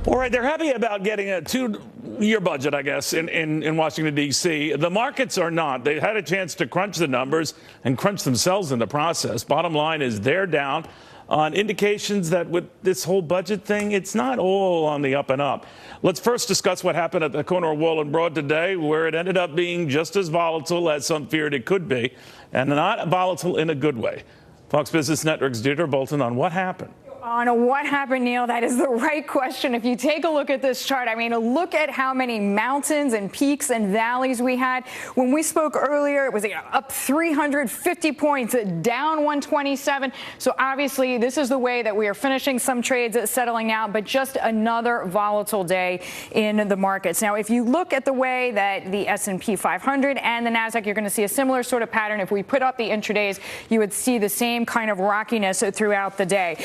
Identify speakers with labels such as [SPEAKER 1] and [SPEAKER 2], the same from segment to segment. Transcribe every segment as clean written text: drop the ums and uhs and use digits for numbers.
[SPEAKER 1] All right, they're happy about getting a two-year budget, I guess, in Washington, D.C. The markets are not. They had a chance to crunch the numbers and crunch themselves in the process. Bottom line is they're down on indications that with this whole budget thing, it's not all on the up and up. Let's first discuss what happened at the corner of Wall and Broad today, where it ended up being just as volatile as some feared it could be, and not volatile in a good way. Fox Business Network's Deirdre Bolton on what happened.
[SPEAKER 2] On what happened, Neil, that is the right question. If you take a look at this chart, I mean, look at how many mountains and peaks and valleys we had. When we spoke earlier, it was up 350 points, down 127. So obviously, this is the way that we are finishing some trades settling out, but just another volatile day in the markets. Now, if you look at the way that the S&P 500 and the NASDAQ, you're going to see a similar sort of pattern. If we put up the intradays, you would see the same kind of rockiness throughout the day.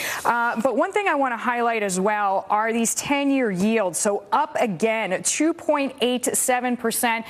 [SPEAKER 2] But one thing I want to highlight as well are these 10-year yields. So up again, 2.87%.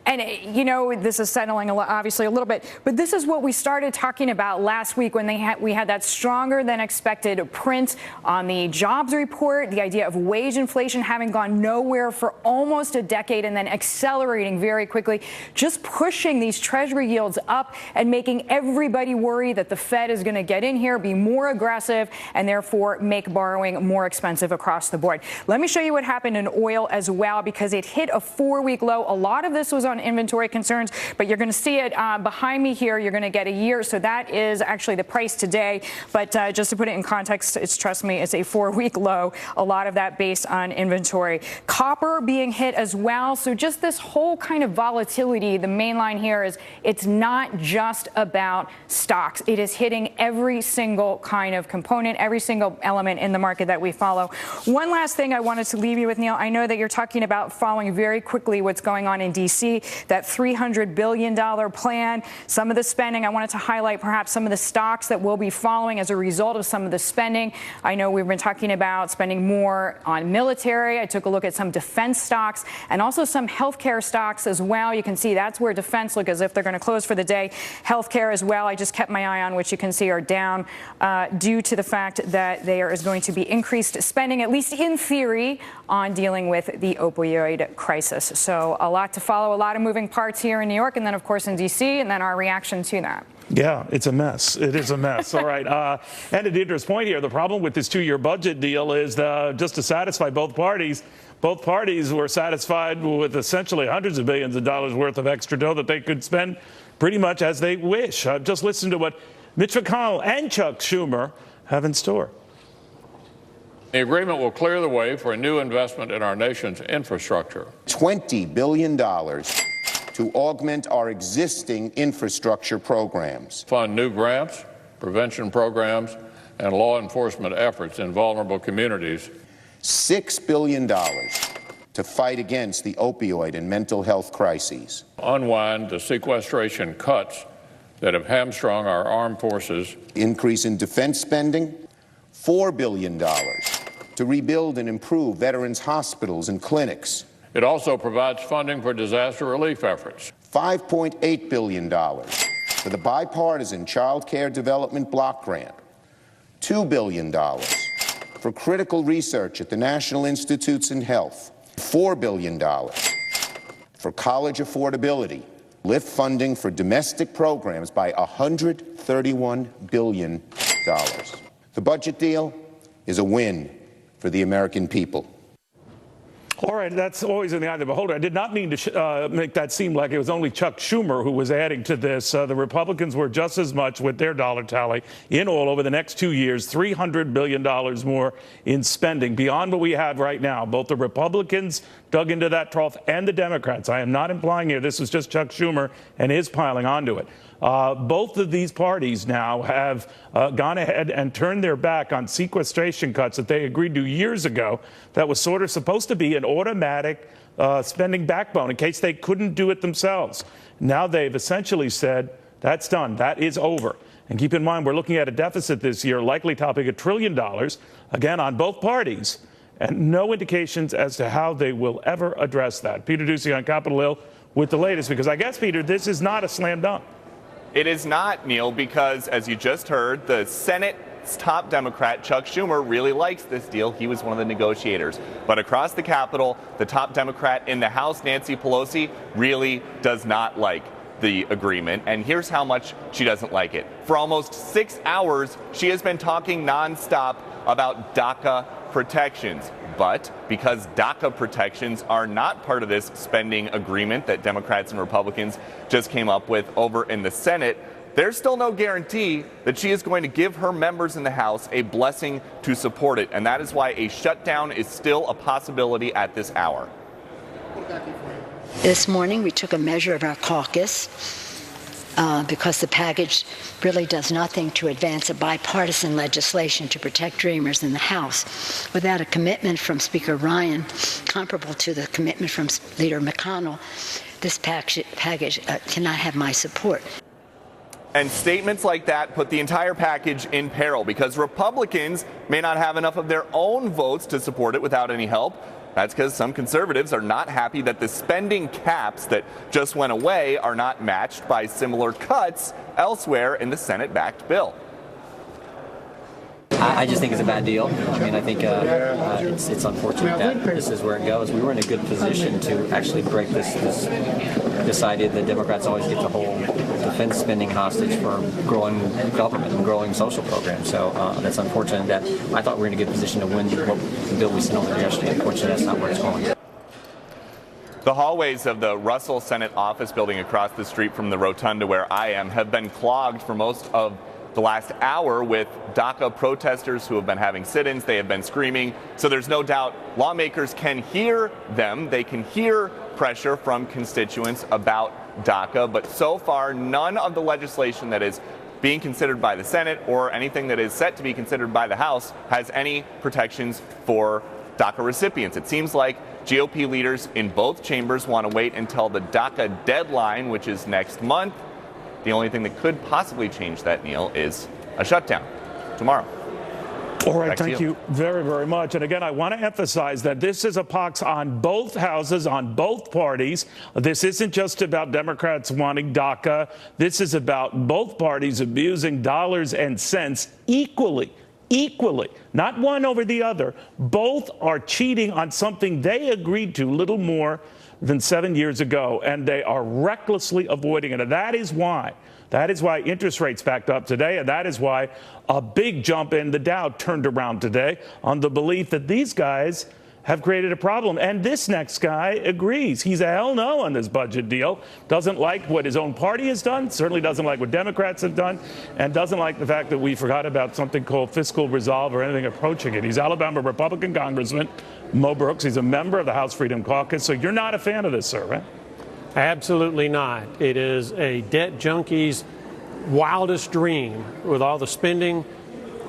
[SPEAKER 2] And, you know, this is settling obviously a little bit, but this is what we started talking about last week when we had that stronger than expected print on the jobs report, the idea of wage inflation having gone nowhere for almost a decade and then accelerating very quickly, just pushing these treasury yields up and making everybody worry that the Fed is going to get in here, be more aggressive, and therefore make borrowing more expensive across the board. Let me show you what happened in oil as well, because it hit a 4-week low. A lot of this was on inventory concerns, but you're going to see it behind me here. You're going to get a year. So that is actually the price today. But just to put it in context, trust me, it's a 4-week low. A lot of that based on inventory. Copper being hit as well. So just this whole kind of volatility, the main line here is it's not just about stocks. It is hitting every single kind of component, every single element in the market that we follow. One last thing I wanted to leave you with, Neil. I know that you're talking about following very quickly what's going on in D.C., that $300 billion plan, some of the spending. I wanted to highlight perhaps some of the stocks that we'll be following as a result of some of the spending. I know we've been talking about spending more on military. I took a look at some defense stocks and also some healthcare stocks as well. You can see that's where defense look as if they're going to close for the day. Healthcare as well, I just kept my eye on, which you can see are down due to the fact that there is going to be increased spending, at least in theory, on dealing with the opioid crisis. So a lot to follow, a lot of moving parts here in New York, and then, of course, in D.C., and then our reaction to that.
[SPEAKER 1] Yeah, it's a mess. It is a mess. All right. And to Deirdre's point here, the problem with this 2-year budget deal is just to satisfy both parties were satisfied with essentially hundreds of billions of dollars worth of extra dough that they could spend pretty much as they wish. Just listen to what Mitch McConnell and Chuck Schumer have in store.
[SPEAKER 3] The agreement will clear the way for a new investment in our nation's infrastructure.
[SPEAKER 4] $20 billion to augment our existing infrastructure programs.
[SPEAKER 3] Fund new grants, prevention programs, and law enforcement efforts in vulnerable communities.
[SPEAKER 4] $6 billion to fight against the opioid and mental health crises.
[SPEAKER 3] Unwind the sequestration cuts that have hamstrung our armed forces.
[SPEAKER 4] Increase in defense spending, $4 billion to rebuild and improve veterans' hospitals and clinics.
[SPEAKER 3] It also provides funding for disaster relief efforts.
[SPEAKER 4] $5.8 billion for the bipartisan Child Care Development Block Grant. $2 billion for critical research at the National Institutes in Health. $4 billion for college affordability. Lift funding for domestic programs by $131 billion. The budget deal is a win for the American people.
[SPEAKER 1] All right, that's always in the eye of the beholder. I did not mean to make that seem like it was only Chuck Schumer who was adding to this. The Republicans were just as much with their dollar tally in all over the next 2 years, $300 billion more in spending beyond what we have right now. Both the Republicans dug into that trough and the Democrats. I am not implying here this was just Chuck Schumer and his piling onto it. Both of these parties now have gone ahead and turned their back on sequestration cuts that they agreed to years ago. That was sort of supposed to be an automatic spending backbone in case they couldn't do it themselves. Now they've essentially said, that's done. That is over. And keep in mind, we're looking at a deficit this year likely topping $1 trillion, again, on both parties, and no indications as to how they will ever address that. Peter Doocy on Capitol Hill with the latest, because I guess, Peter, this is not a slam dunk.
[SPEAKER 5] It is not, Neil, because, as you just heard, the Senate Senate's top Democrat, Chuck Schumer, really likes this deal. He was one of the negotiators. But across the Capitol, the top Democrat in the House, Nancy Pelosi, really does not like the agreement. And here's how much she doesn't like it. For almost 6 hours, she has been talking nonstop about DACA protections. But because DACA protections are not part of this spending agreement that Democrats and Republicans just came up with over in the Senate, there's still no guarantee that she is going to give her members in the House a blessing to support it. And that is why a shutdown is still a possibility at this hour.
[SPEAKER 6] This morning, we took a measure of our caucus because the package really does nothing to advance a bipartisan legislation to protect Dreamers in the House. Without a commitment from Speaker Ryan, comparable to the commitment from Leader McConnell, this package cannot have my support.
[SPEAKER 5] And statements like that put the entire package in peril because Republicans may not have enough of their own votes to support it without any help. That's because some conservatives are not happy that the spending caps that just went away are not matched by similar cuts elsewhere in the Senate-backed bill.
[SPEAKER 7] I just think it's a bad deal. I mean, I think it's unfortunate that this is where it goes. We were in a good position to actually break this idea that Democrats always get to hold defense spending hostage for growing government and growing social programs. So that's unfortunate that I thought we were in a good position to win the bill we sent over yesterday. Unfortunately, that's not where it's going.
[SPEAKER 5] The hallways of the Russell Senate office building across the street from the rotunda where I am have been clogged for most of the last hour with DACA protesters who have been having sit-ins. They have been screaming. So there's no doubt lawmakers can hear them. They can hear pressure from constituents about DACA. But so far, none of the legislation that is being considered by the Senate or anything that is set to be considered by the House has any protections for DACA recipients. It seems like GOP leaders in both chambers want to wait until the DACA deadline, which is next month. The only thing that could possibly change that, Neil, is a shutdown tomorrow.
[SPEAKER 1] All right, thank you very, very much. And again, I want to emphasize that this is a pox on both houses, on both parties. This isn't just about Democrats wanting DACA. This is about both parties abusing dollars and cents equally, not one over the other. Both are cheating on something they agreed to little more than 7 years ago, and they are recklessly avoiding it. And that is why interest rates backed up today, and that is why a big jump in the Dow turned around today on the belief that these guys have created a problem. And this next guy agrees. He's a hell no on this budget deal. Doesn't like what his own party has done, certainly doesn't like what Democrats have done, and doesn't like the fact that we forgot about something called fiscal resolve or anything approaching it. He's Alabama Republican Congressman Mo Brooks. He's a member of the House Freedom Caucus. So you're not a fan of this, sir, right?
[SPEAKER 8] Absolutely not. It is a debt junkie's wildest dream with all the spending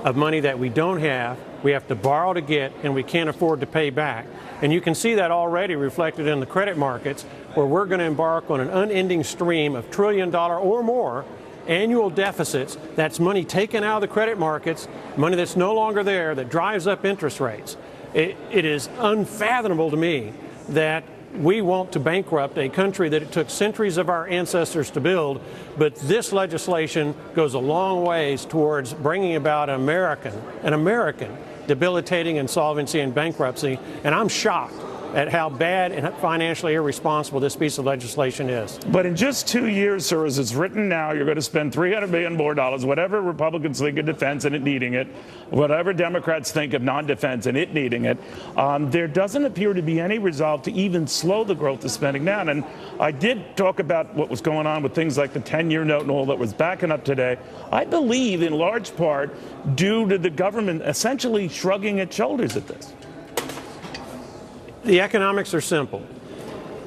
[SPEAKER 8] of money that we don't have. We have to borrow to get, and we can't afford to pay back. And you can see that already reflected in the credit markets, where we're going to embark on an unending stream of $1 trillion or more annual deficits. That's money taken out of the credit markets, money that's no longer there, that drives up interest rates. It is unfathomable to me that we want to bankrupt a country that it took centuries of our ancestors to build, but this legislation goes a long ways towards bringing about an American debilitating insolvency and bankruptcy, and I'm shocked at how bad and financially irresponsible this piece of legislation is.
[SPEAKER 1] But in just 2 years, sir, as it's written now, you're going to spend $300 billion more, whatever Republicans think of defense and it needing it, whatever Democrats think of non-defense and it needing it. There doesn't appear to be any resolve to even slow the growth of spending down. And I did talk about what was going on with things like the 10-year note and all that was backing up today. I believe in large part due to the government essentially shrugging its shoulders at this.
[SPEAKER 8] The economics are simple.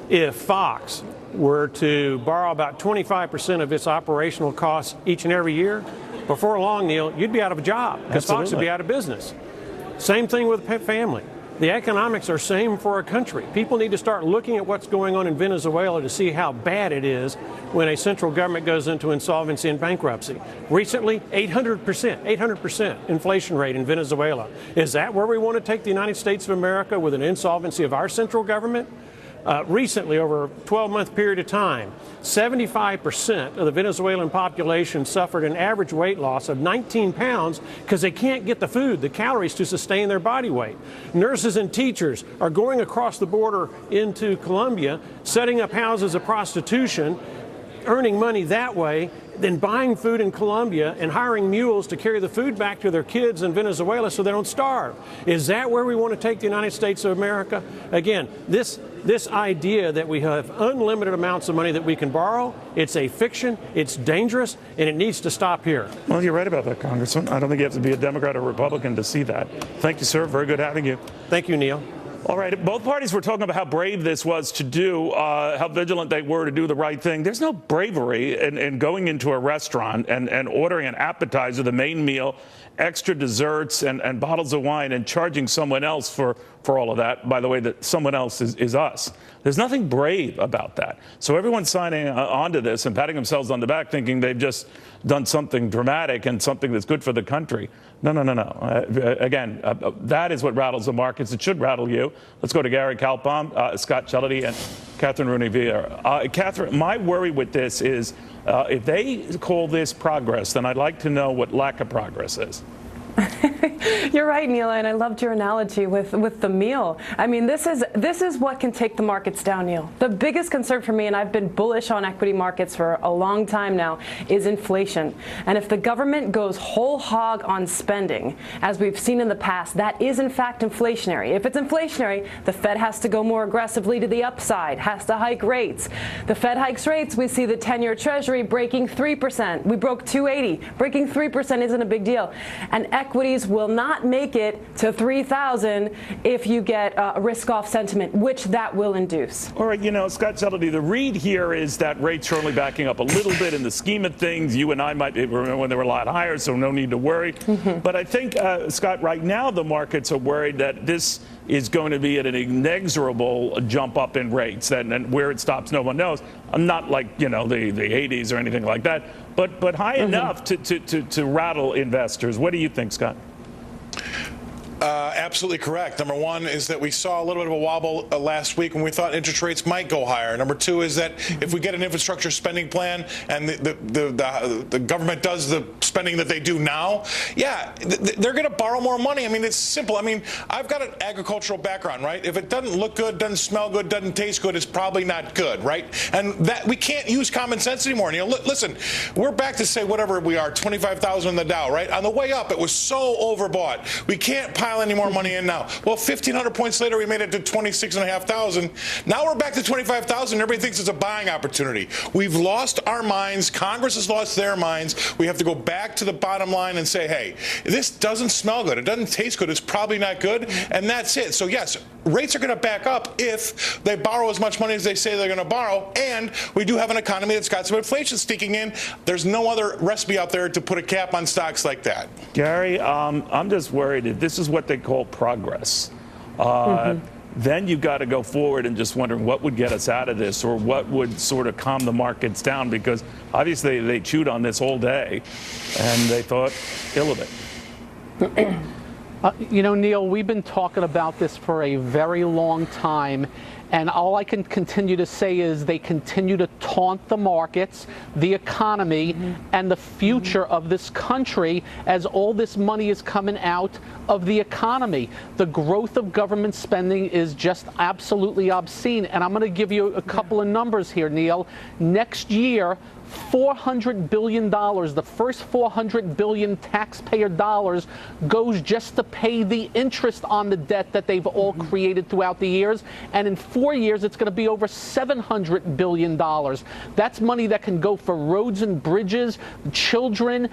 [SPEAKER 8] If Fox were to borrow about 25% of its operational costs each and every year, before long, Neil, you'd be out of a job because Fox would be out of business. Same thing with a family. The economics are same for a country. People need to start looking at what's going on in Venezuela to see how bad it is when a central government goes into insolvency and bankruptcy. Recently, 800% inflation rate in Venezuela. Is that where we want to take the United States of America, with an insolvency of our central government? recently, over a 12-month period of time, 75% of the Venezuelan population suffered an average weight loss of 19 pounds because they can't get the food, the calories to sustain their body weight. Nurses and teachers are going across the border into Colombia, setting up houses of prostitution, earning money that way, then buying food in Colombia and hiring mules to carry the food back to their kids in Venezuela so they don't starve. Is that where we want to take the United States of America? Again, this idea that we have unlimited amounts of money that we can borrow, it's a fiction, it's dangerous, and it needs to stop here.
[SPEAKER 1] Well, you're right about that, Congressman. I don't think you have to be a Democrat or Republican to see that. Thank you, sir. Very good having you.
[SPEAKER 8] Thank you, Neil.
[SPEAKER 1] All right. Both parties were talking about how brave this was to do, how vigilant they were to do the right thing. There's no bravery in going into a restaurant and ordering an appetizer, the main meal, extra desserts and bottles of wine, and charging someone else for all of that. By the way, that someone else is us. There's nothing brave about that. So everyone's signing on to this and patting themselves on the back thinking they've just done something dramatic and something that's good for the country. No. Again, that is what rattles the markets. It should rattle you. Let's go to Gary Kalpam, Scott Chelledy, and Catherine Rooney-Vieira. Catherine, my worry with this is if they call this progress, then I'd like to know what lack of progress is.
[SPEAKER 9] You're right, Neil, and I loved your analogy with the meal. I mean, this is what can take the markets down, Neil. The biggest concern for me, and I've been bullish on equity markets for a long time now, is inflation. And if the government goes whole hog on spending, as we've seen in the past, that is in fact inflationary. If it's inflationary, the Fed has to go more aggressively to the upside, has to hike rates. The Fed hikes rates, we see the 10-year Treasury breaking 3%. We broke 280. Breaking 3% isn't a big deal. And equities will not make it to 3,000 if you get a risk-off sentiment, which that will induce.
[SPEAKER 1] All right, Scott Chelledy, the read here is that rates are only backing up a little bit in the scheme of things. You and I might remember when they were a lot higher, so no need to worry. But I think, Scott, right now the markets are worried that this is going to be at an inexorable jump up in rates, and where it stops, no one knows. Not like, the 80s or anything like that, but high enough to rattle investors. What do you think, Scott?
[SPEAKER 10] Absolutely correct. Number one is that we saw a little bit of a wobble last week when we thought interest rates might go higher. Number two is that if we get an infrastructure spending plan and the government does the spending that they do now, they're going to borrow more money. I mean, it's simple. I mean, I've got an agricultural background, right? If it doesn't look good, doesn't smell good, doesn't taste good, it's probably not good, right? And that we can't use common sense anymore. Listen, we're back to say whatever we are, 25,000 in the Dow, right? On the way up, it was so overbought. We can't pile any more money in now. Well, 1,500 points later, we made it to 26,500. Now we're back to 25,000. Everybody thinks it's a buying opportunity. We've lost our minds. Congress has lost their minds. We have to go back to the bottom line and say, hey, this doesn't smell good. It doesn't taste good. It's probably not good. And that's it. So, yes, rates are going to back up if they borrow as much money as they say they're going to borrow. And we do have an economy that's got some inflation sneaking in. There's no other recipe out there to put a cap on stocks like that.
[SPEAKER 1] Gary, I'm just worried if this is what they call progress. Then you've got to go forward and just wondering what would get us out of this, or what would sort of calm the markets down, because obviously they chewed on this all day and they thought ill of it.
[SPEAKER 11] Neil, we've been talking about this for a very long time. And all I can continue to say is they continue to taunt the markets, the economy, and the future of this country as all this money is coming out of the economy. The growth of government spending is just absolutely obscene. And I'm going to give you a couple of numbers here, Neil. Next year, $400 billion, the first $400 billion taxpayer dollars goes just to pay the interest on the debt that they've all created throughout the years. And in 4 years, it's going to be over $700 billion. That's money that can go for roads and bridges, children,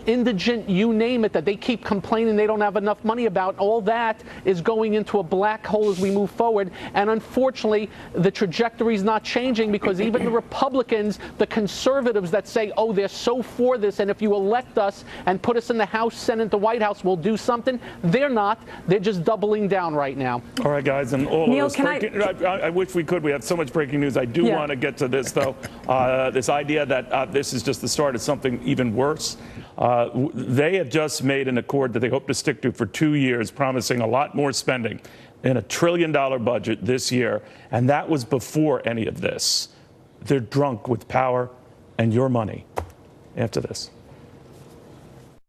[SPEAKER 11] indigent, you name it, that they keep complaining they don't have enough money about. All that is going into a black hole as we move forward. And unfortunately, the trajectory is not changing, because even the Republicans, the conservatives that say, oh, they're so for this, and if you elect us and put us in the House, Senate, the White House, we'll do something. They're not. They're just doubling down right now.
[SPEAKER 1] All right, guys, and all
[SPEAKER 9] Neil,
[SPEAKER 1] of this I wish we could. We have so much breaking news. I do want to get to this, though. This idea that this is just the start of something even worse. They have just made an accord that they hope to stick to for 2 years, promising a lot more spending. in a $1 trillion budget this year, and that was before any of this. They're drunk with power and your money. After this.